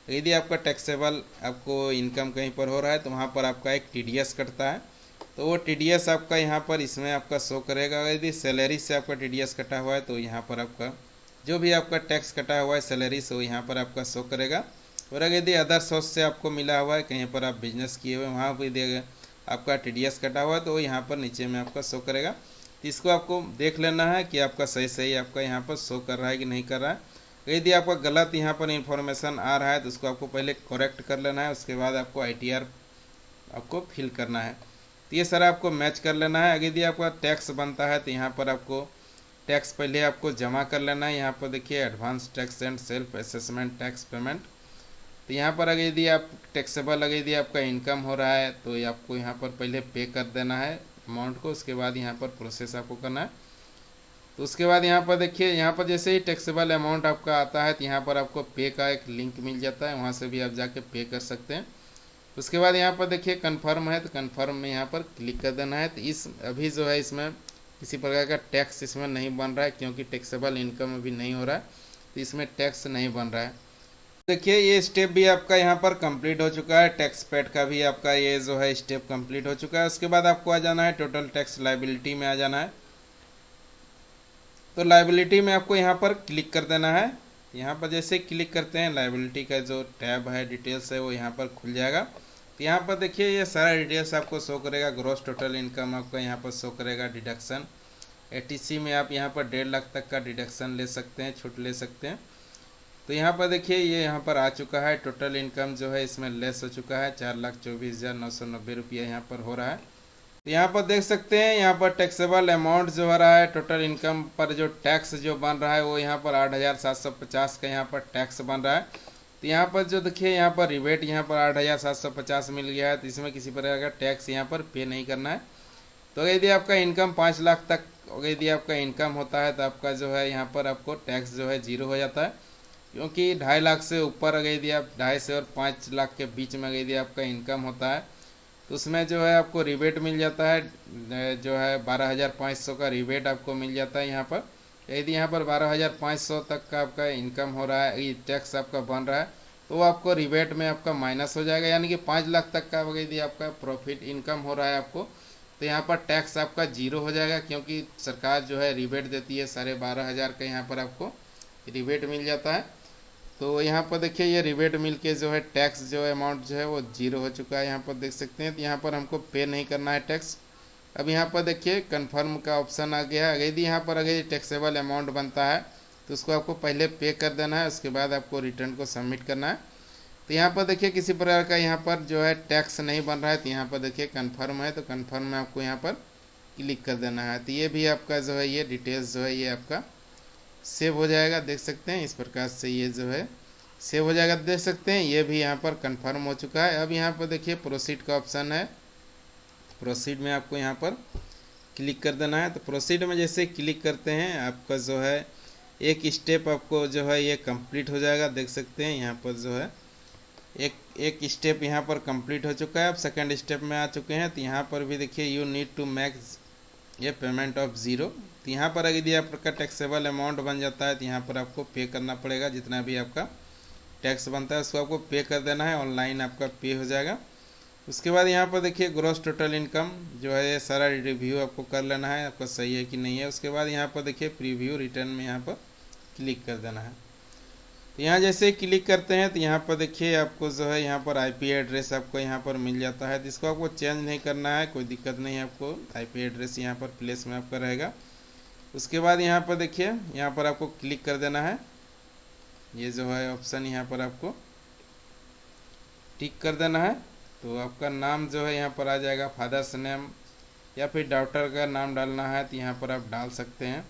यदि आपका टैक्सेबल आपको इनकम कहीं पर हो रहा है तो वहाँ पर आपका एक TDS कटता है। तो वो TDS आपका यहाँ पर इसमें आपका शो करेगा। अगर यदि सैलरी से आपका TDS कटा हुआ है तो यहाँ पर आपका जो भी आपका टैक्स कटा हुआ है सैलरी से वो यहाँ पर आपका शो करेगा। और अगर यदि अदर सोर्स से आपको मिला हुआ है, कहीं पर आप बिजनेस किए हुए हैं वहाँ पर यदि आपका TDS कटा हुआ है तो वो यहाँ पर नीचे में आपका शो करेगा। तो इसको आपको देख लेना है कि आपका सही आपका यहाँ पर शो कर रहा है कि नहीं कर रहा है। यदि आपका गलत यहाँ पर इंफॉर्मेशन आ रहा है तो उसको आपको पहले करेक्ट कर लेना है, उसके बाद आपको ITR आपको फिल करना है। तो ये सारा आपको मैच कर लेना है। अगर यदि आपका टैक्स बनता है तो यहाँ पर आपको टैक्स पहले आपको जमा कर लेना है। यहाँ पर देखिए advance tax and self assessment tax payment. तो यहाँ पर अगर यदि आप टैक्सेबल अगर यदि आपका इनकम हो रहा है तो आपको यहाँ पर पहले पे कर देना है अमाउंट को, उसके बाद यहाँ पर प्रोसेस आपको करना है। तो उसके बाद यहाँ पर देखिए, यहाँ पर जैसे ही टैक्सेबल अमाउंट आपका आता है तो यहाँ पर आपको पे का एक लिंक मिल जाता है, वहाँ से भी आप जाके पे कर सकते हैं। उसके बाद यहाँ पर देखिए कन्फर्म है, तो कन्फर्म में यहाँ पर क्लिक कर देना है। तो इस अभी जो है इसमें किसी प्रकार का टैक्स इसमें नहीं बन रहा है, क्योंकि टैक्सेबल इनकम अभी नहीं हो रहा है, तो इसमें टैक्स नहीं बन रहा है। देखिए ये स्टेप भी आपका यहाँ पर कंप्लीट हो चुका है, टैक्स पेड का भी आपका ये जो है स्टेप कंप्लीट हो चुका है। उसके बाद आपको आ जाना है टोटल टैक्स लायबिलिटी में आ जाना है। तो लायबिलिटी में आपको यहाँ पर क्लिक कर देना है। यहाँ पर जैसे क्लिक करते हैं लायबिलिटी का जो टैब है डिटेल्स है वो यहाँ पर खुल जाएगा। तो यहाँ पर देखिए ये सारा डिटेल्स आपको शो करेगा। ग्रॉस टोटल इनकम आपका यहाँ पर शो करेगा। डिडक्शन एटीसी में आप यहाँ पर 1.5 लाख तक का डिडक्शन ले सकते हैं, छूट ले सकते हैं। तो यहाँ पर देखिए ये यहाँ पर आ चुका है। टोटल इनकम जो है इसमें लेस हो चुका है, 4,24,990 रुपया यहाँ पर हो रहा है। तो यहाँ पर देख सकते हैं यहाँ पर टैक्सेबल अमाउंट जो हो रहा है, टोटल इनकम पर जो टैक्स जो बन रहा है वो यहाँ पर 8,750 का यहाँ पर टैक्स बन रहा है। तो यहाँ पर जो देखिए यहाँ पर रिबेट यहाँ पर 8,750 मिल गया है, तो इसमें किसी प्रकार का टैक्स यहाँ पर पे नहीं करना है। तो यदि आपका इनकम 5 लाख तक यदि आपका इनकम होता है तो आपका जो है यहाँ पर आपको टैक्स जो है 0 हो जाता है, क्योंकि 2.5 लाख से ऊपर अगर यदि आप 2.5 से और 5 लाख के बीच में यदि आपका इनकम होता है तो उसमें जो है आपको रिबेट मिल जाता है, जो है 12,500 का रिबेट आपको मिल जाता है यहाँ पर। यदि यहाँ पर 12,500 तक का आपका इनकम हो रहा है, ये टैक्स आपका बन रहा है, तो आपको रिबेट में आपका माइनस हो जाएगा। यानी कि 5 लाख तक का यदि आपका प्रॉफिट इनकम हो रहा है आपको, तो यहाँ पर टैक्स आपका 0 हो जाएगा, क्योंकि सरकार जो है रिबेट देती है 12,500 का यहाँ पर आपको रिबेट मिल जाता है। तो यहाँ पर देखिए ये रिबेट मिल के जो है टैक्स जो अमाउंट जो है वो 0 हो चुका है, यहाँ पर देख सकते हैं। तो यहाँ पर हमको पे नहीं करना है टैक्स। अब यहाँ पर देखिए कन्फर्म का ऑप्शन आ गया है। यदि यहाँ पर अगर टैक्सेबल अमाउंट बनता है तो उसको आपको पहले पे कर देना है, उसके बाद आपको रिटर्न को सबमिट करना है। तो यहाँ पर देखिए किसी प्रकार का यहाँ पर जो है टैक्स नहीं बन रहा है, तो यहाँ पर देखिए कन्फर्म है, तो कन्फर्म में आपको यहाँ पर क्लिक कर देना है। तो ये भी आपका जो है ये डिटेल्स जो है ये आपका सेव हो जाएगा, देख सकते हैं। इस प्रकार से ये जो है सेव हो जाएगा, देख सकते हैं। ये भी यहाँ पर कंफर्म हो चुका है। अब यहाँ पर देखिए प्रोसीड का ऑप्शन है, प्रोसीड में आपको यहाँ पर क्लिक कर देना है। तो प्रोसीड में जैसे क्लिक करते हैं आपका जो है एक स्टेप आपको जो है ये कंप्लीट हो जाएगा, देख सकते हैं। यहाँ पर जो है एक स्टेप यहाँ पर कंप्लीट हो चुका है। अब सेकंड स्टेप में आ चुके हैं। तो यहाँ पर भी देखिए यू नीड टू मेक ये पेमेंट ऑफ 0। तो यहाँ पर यदि आपका टैक्सेबल अमाउंट बन जाता है तो यहाँ पर आपको पे करना पड़ेगा, जितना भी आपका टैक्स बनता है उसको आपको पे कर देना है। ऑनलाइन आपका पे हो जाएगा। उसके बाद यहाँ पर देखिए ग्रॉस टोटल इनकम जो है ये सारा रिव्यू आपको कर लेना है, आपका सही है कि नहीं है। उसके बाद यहाँ पर देखिए प्रीव्यू रिटर्न में यहाँ पर क्लिक कर देना है। तो यहाँ जैसे क्लिक करते हैं तो यहाँ पर देखिए आपको जो है यहाँ पर IP एड्रेस आपको यहाँ पर मिल जाता है। तो इसको आपको चेंज नहीं करना है, कोई दिक्कत नहीं है। आपको IP एड्रेस यहाँ पर प्लेस में आपका रहेगा। उसके बाद यहाँ पर देखिए यहाँ पर आपको क्लिक कर देना है। ये जो है ऑप्शन यहाँ पर आपको टिक कर देना है। तो आपका नाम जो है यहाँ पर आ जाएगा, फादर्स नेम या फिर डॉटर का नाम डालना है तो यहाँ पर आप डाल सकते हैं।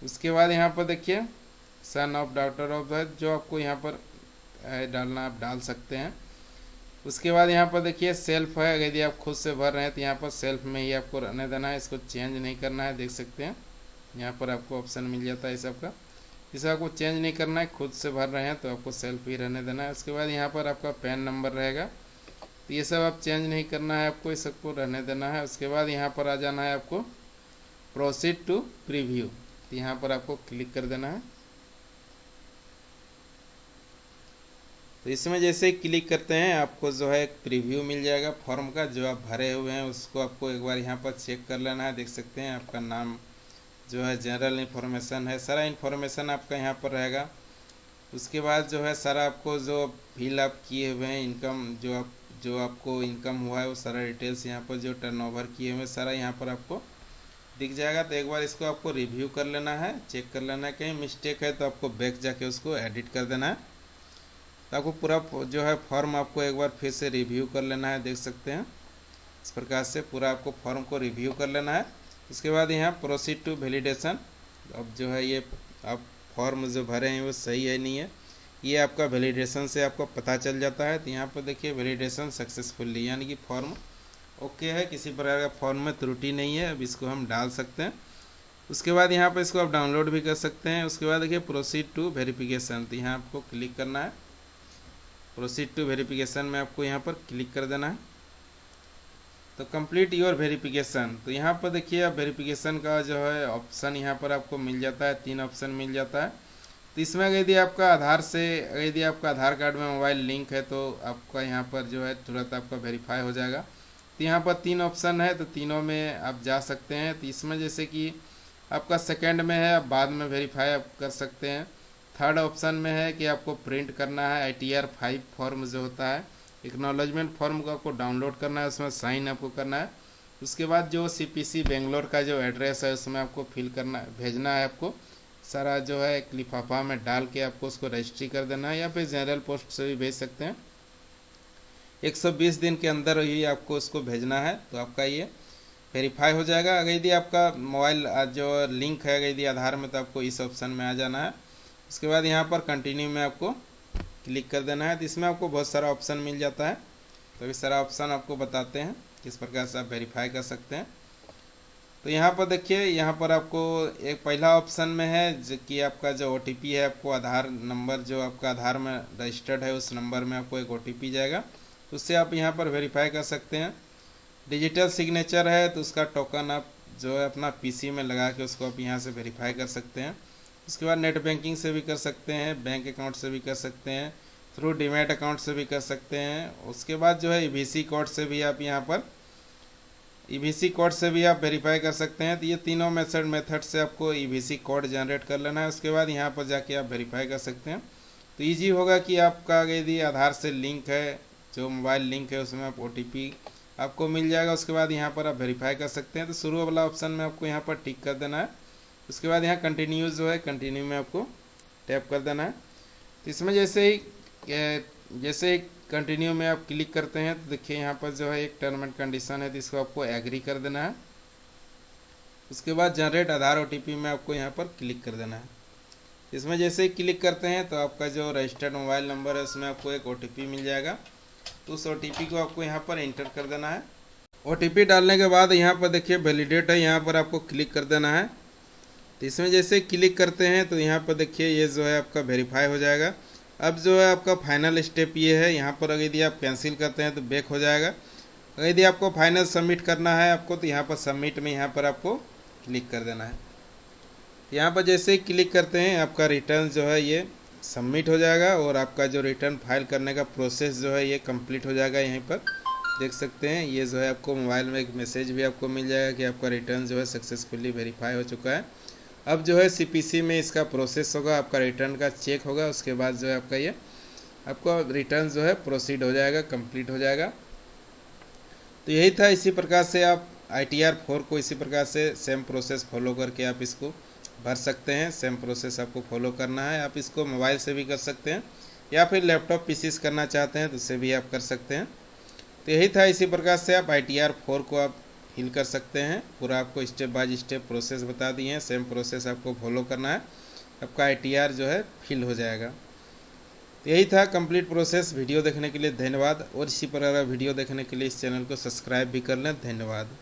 उसके बाद यहाँ पर देखिए सन ऑफ डॉटर ऑफ जो आपको यहाँ पर डालना आप डाल सकते हैं। उसके बाद यहाँ पर देखिए सेल्फ है, यदि आप खुद से भर रहे हैं तो यहाँ पर सेल्फ में ही आपको रहने देना है, इसको चेंज नहीं करना है, देख सकते हैं। यहाँ पर आपको ऑप्शन मिल जाता है सबका, इसे आपको चेंज नहीं करना है, खुद से भर रहे हैं तो आपको सेल्फ ही रहने देना है। उसके बाद यहाँ पर आपका पैन नंबर रहेगा, तो ये सब आप चेंज नहीं करना है, आपको इस सबको रहने देना है। उसके बाद यहाँ पर आ जाना है आपको प्रोसीड टू प्रीव्यू, तो यहाँ पर आपको क्लिक कर देना है। तो इसमें जैसे क्लिक करते हैं आपको जो है एक प्रीव्यू मिल जाएगा फॉर्म का, जो आप भरे हुए हैं उसको आपको एक बार यहाँ पर चेक कर लेना है। देख सकते हैं आपका नाम जो है जनरल इन्फॉर्मेशन है, सारा इन्फॉर्मेशन आपका यहाँ पर रहेगा। उसके बाद जो है सारा आपको जो फिल आप किए हुए हैं इनकम जो आपको इनकम हुआ है वो सारा डिटेल्स यहाँ पर जो टर्नओवर किए हुए सारा यहाँ पर आपको दिख जाएगा। तो एक बार इसको आपको रिव्यू कर लेना है, चेक कर लेना है, कहीं मिस्टेक है तो आपको बैक जाके उसको एडिट कर देना है। तो आपको पूरा जो है फॉर्म आपको एक बार फिर से रिव्यू कर लेना है, देख सकते हैं। इस प्रकार से पूरा आपको फॉर्म को रिव्यू कर लेना है। उसके बाद यहाँ प्रोसीड टू वैलिडेशन। अब जो है ये आप फॉर्म जो भरे हैं वो सही है नहीं है, ये आपका वैलिडेशन से आपको पता चल जाता है। तो यहाँ पर देखिए वैलिडेशन सक्सेसफुली, यानी कि फॉर्म ओके है, किसी प्रकार का फॉर्म में त्रुटि नहीं है। अब इसको हम डाल सकते हैं। उसके बाद यहाँ पर इसको आप डाउनलोड भी कर सकते हैं। उसके बाद देखिए प्रोसीड टू वेरिफिकेशन, तो यहाँ आपको क्लिक करना है। प्रोसीड टू वेरिफिकेशन में आपको यहाँ पर क्लिक कर देना है। तो कंप्लीट योर वेरिफिकेशन, तो यहाँ पर देखिए आप वेरिफिकेशन का जो है ऑप्शन यहाँ पर आपको मिल जाता है, 3 ऑप्शन मिल जाता है। तो इसमें यदि आपका आधार से, यदि आपका आधार कार्ड में मोबाइल लिंक है तो आपका यहाँ पर जो है तुरंत आपका वेरीफाई हो जाएगा। तो यहाँ पर 3 ऑप्शन है, तो तीनों में आप जा सकते हैं। तो इसमें जैसे कि आपका सेकंड में है, आप बाद में वेरीफाई आप कर सकते हैं। थर्ड ऑप्शन में है कि आपको प्रिंट करना है ITR 5 फॉर्म जो होता है, एक्नॉलेजमेंट फॉर्म को आपको डाउनलोड करना है, उसमें साइन आपको करना है। उसके बाद जो CPC बेंगलोर का जो एड्रेस है उसमें आपको फिल करना, भेजना है आपको सारा जो है एक लिफाफा में डाल के आपको उसको रजिस्ट्री कर देना है, या फिर जनरल पोस्ट से भी भेज सकते हैं। 120 दिन के अंदर ही आपको उसको भेजना है, तो आपका ये वेरीफाई हो जाएगा। अगर यदि आपका मोबाइल जो लिंक है यदि आधार में, तो आपको इस ऑप्शन में आ जाना है। उसके बाद यहाँ पर कंटिन्यू में आपको क्लिक कर देना है। तो इसमें आपको बहुत सारा ऑप्शन मिल जाता है, तो इस सारा ऑप्शन आपको बताते हैं किस प्रकार से आप वेरीफाई कर सकते हैं। तो यहाँ पर देखिए, यहाँ पर आपको एक पहला ऑप्शन में है कि आपका जो OTP है, आपको आधार नंबर जो आपका आधार में रजिस्टर्ड है उस नंबर में आपको एक OTP जाएगा, तो उससे आप यहाँ पर वेरीफाई कर सकते हैं। डिजिटल सिग्नेचर है, तो उसका टोकन आप जो है अपना PC में लगा के उसको आप यहाँ से वेरीफाई कर सकते हैं। उसके बाद नेट बैंकिंग से भी कर सकते हैं, बैंक अकाउंट से भी कर सकते हैं, थ्रू डीमैट अकाउंट से भी कर सकते हैं। उसके बाद जो है EBC कोड से भी आप यहाँ पर EBC कोड से भी आप वेरीफाई कर सकते हैं। तो ये तीनों मेथड से आपको EBC कोड जनरेट कर लेना है। उसके बाद यहाँ पर जाके आप वेरीफाई कर सकते हैं। तो ईजी होगा कि आपका यदि आधार से लिंक है, जो मोबाइल लिंक है, उसमें आप OTP आपको मिल जाएगा। उसके बाद यहाँ पर आप वेरीफाई कर सकते हैं। तो शुरू वाला ऑप्शन में आपको यहाँ पर टिक कर देना है। उसके बाद यहाँ कंटिन्यू जो है, कंटिन्यू में आपको टैप कर देना है। तो इसमें जैसे ही कंटिन्यू में आप क्लिक करते हैं, तो देखिए यहाँ पर जो है एक टर्म एंड कंडीशन है, तो इसको आपको एग्री कर देना है। उसके बाद जनरेट आधार OTP में आपको यहाँ पर क्लिक कर देना है। इसमें जैसे ही क्लिक करते हैं तो आपका जो रजिस्टर्ड मोबाइल नंबर है उसमें आपको एक OTP मिल जाएगा, तो उस OTP को आपको यहाँ पर एंटर कर देना है। OTP डालने के बाद यहाँ पर देखिए वैलिडेट है, यहाँ पर आपको क्लिक कर देना है। तो इसमें जैसे क्लिक करते हैं तो यहाँ पर देखिए ये जो है आपका वेरीफाई हो जाएगा। अब जो है आपका फाइनल स्टेप ये है, यहाँ पर अगर यदि आप कैंसिल करते हैं तो बैक हो जाएगा। अगर यदि आपको फाइनल सबमिट करना है आपको, तो यहाँ पर सबमिट में यहाँ पर आपको क्लिक कर देना है। यहाँ पर जैसे ही क्लिक करते हैं आपका रिटर्न जो है ये सबमिट हो जाएगा, और आपका जो रिटर्न फाइल करने का प्रोसेस जो है ये कंप्लीट हो जाएगा। यहीं पर देख सकते हैं ये जो है आपको मोबाइल में एक मैसेज भी आपको मिल जाएगा कि आपका रिटर्न जो है सक्सेसफुली वेरीफाई हो चुका है। अब जो है CPC में इसका प्रोसेस होगा, आपका रिटर्न का चेक होगा, उसके बाद जो है आपका ये आपका रिटर्न जो है प्रोसीड हो जाएगा, कंप्लीट हो जाएगा। तो यही था। इसी प्रकार से आप ITR 4 को इसी प्रकार से सेम प्रोसेस फॉलो करके आप इसको भर सकते हैं। सेम प्रोसेस आपको फॉलो करना है। आप इसको मोबाइल से भी कर सकते हैं, या फिर लैपटॉप PC से करना चाहते हैं तो उससे भी आप कर सकते हैं। तो यही था। इसी प्रकार से आप ITR 4 को आप फिल कर सकते हैं। पूरा आपको स्टेप बाय स्टेप प्रोसेस बता दिए हैं, सेम प्रोसेस आपको फॉलो करना है, आपका ITR जो है फिल हो जाएगा। तो यही था कंप्लीट प्रोसेस। वीडियो देखने के लिए धन्यवाद, और इसी प्रकार वीडियो देखने के लिए इस चैनल को सब्सक्राइब भी कर लें। धन्यवाद।